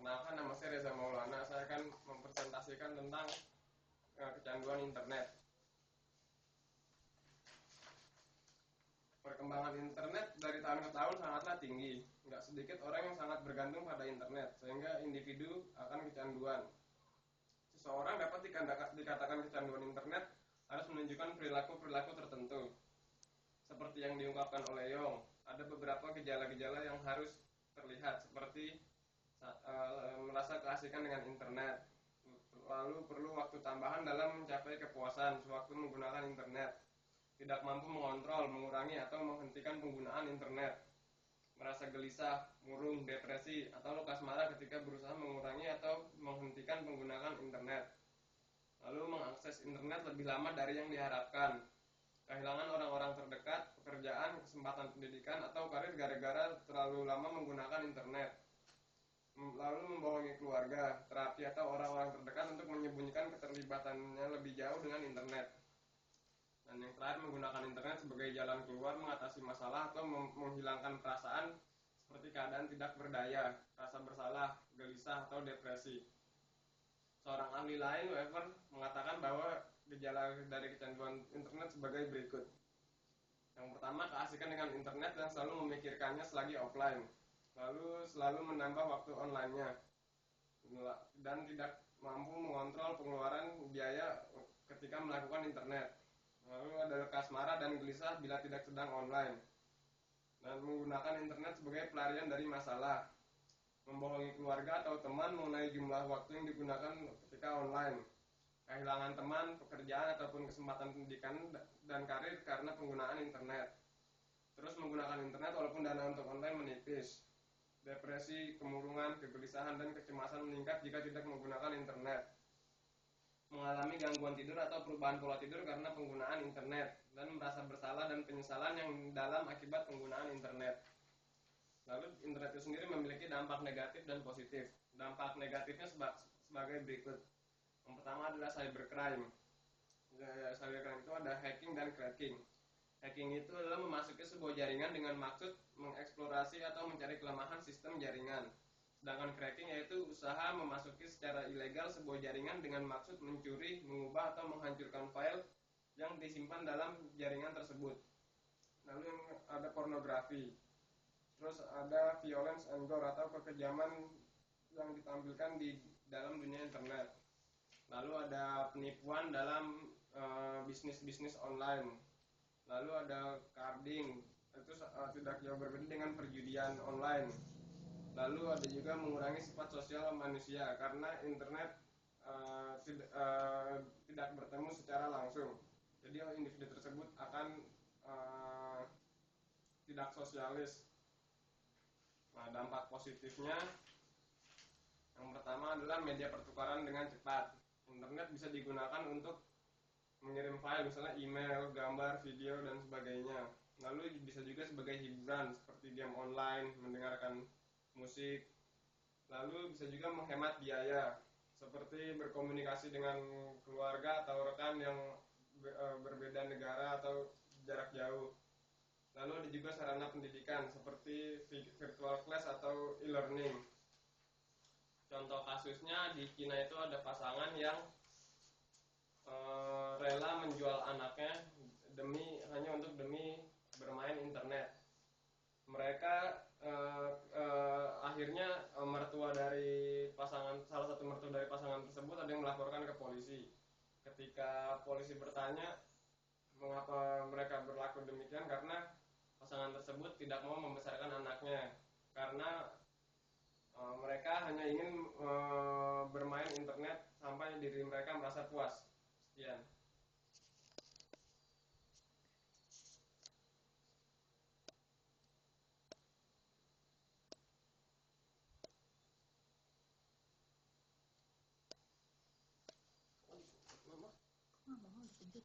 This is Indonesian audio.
Perkenalkan, nama saya Reza Maulana. Saya akan mempresentasikan tentang kecanduan internet. Perkembangan internet dari tahun ke tahun sangatlah tinggi. Nggak sedikit orang yang sangat bergantung pada internet, sehingga individu akan kecanduan. Seseorang dapat dikatakan kecanduan internet harus menunjukkan perilaku-perilaku tertentu. Seperti yang diungkapkan oleh Yong, ada beberapa gejala-gejala yang harus terlihat, seperti merasa keasikan dengan internet, lalu perlu waktu tambahan dalam mencapai kepuasan sewaktu menggunakan internet, tidak mampu mengontrol, mengurangi atau menghentikan penggunaan internet, merasa gelisah, murung, depresi, atau lekas marah ketika berusaha mengurangi atau menghentikan penggunaan internet, lalu mengakses internet lebih lama dari yang diharapkan, kehilangan orang-orang terdekat, pekerjaan, kesempatan pendidikan, atau karir gara-gara terlalu lama menggunakan internet, lalu membohongi keluarga, terapi, atau orang-orang terdekat untuk menyembunyikan keterlibatannya lebih jauh dengan internet. Dan yang terakhir, menggunakan internet sebagai jalan keluar mengatasi masalah atau menghilangkan perasaan seperti keadaan tidak berdaya, rasa bersalah, gelisah, atau depresi. Seorang ahli lain, Weaver, mengatakan bahwa gejala dari kecanduan internet sebagai berikut. Yang pertama, keasikan dengan internet dan selalu memikirkannya selagi offline, lalu selalu menambah waktu online-nya, dan tidak mampu mengontrol pengeluaran biaya ketika melakukan internet. Lalu ada lekas marah dan gelisah bila tidak sedang online, dan menggunakan internet sebagai pelarian dari masalah, membohongi keluarga atau teman mengenai jumlah waktu yang digunakan ketika online, kehilangan teman, pekerjaan, ataupun kesempatan pendidikan dan karir karena penggunaan internet. Terus menggunakan internet walaupun dana untuk online menipis, depresi, kemurungan, kegelisahan, dan kecemasan meningkat jika tidak menggunakan internet, mengalami gangguan tidur atau perubahan pola tidur karena penggunaan internet, dan merasa bersalah dan penyesalan yang dalam akibat penggunaan internet. Lalu internet itu sendiri memiliki dampak negatif dan positif. Dampak negatifnya sebagai berikut. Yang pertama adalah cybercrime. Cybercrime itu ada hacking dan cracking. Hacking itu adalah memasuki sebuah jaringan dengan maksud mengeksplorasi atau mencari kelemahan sistem jaringan. Sedangkan cracking yaitu usaha memasuki secara ilegal sebuah jaringan dengan maksud mencuri, mengubah, atau menghancurkan file yang disimpan dalam jaringan tersebut. Lalu yang ada pornografi. Terus ada violence and gore atau kekejaman yang ditampilkan di dalam dunia internet. Lalu ada penipuan dalam bisnis-bisnis online. Lalu ada carding, itu tidak jauh berbeda dengan perjudian online. Lalu ada juga mengurangi sifat sosial manusia karena internet tidak bertemu secara langsung. Jadi individu tersebut akan tidak sosialis. Nah, dampak positifnya yang pertama adalah media pertukaran dengan cepat. Internet bisa digunakan untuk mengirim file, misalnya email, gambar, video, dan sebagainya. Lalu bisa juga sebagai hiburan seperti game online, mendengarkan musik. Lalu bisa juga menghemat biaya seperti berkomunikasi dengan keluarga atau rekan yang berbeda negara atau jarak jauh. Lalu ada juga sarana pendidikan seperti virtual class atau e-learning. Contoh kasusnya di Cina itu ada pasangan yang rela menjual anaknya hanya untuk bermain internet. Mereka akhirnya salah satu mertua dari pasangan tersebut ada yang melaporkan ke polisi. Ketika polisi bertanya mengapa mereka berlaku demikian, karena pasangan tersebut tidak mau membesarkan anaknya karena mereka hanya ingin bermain internet sampai diri mereka merasa puas. Sekian. Mama,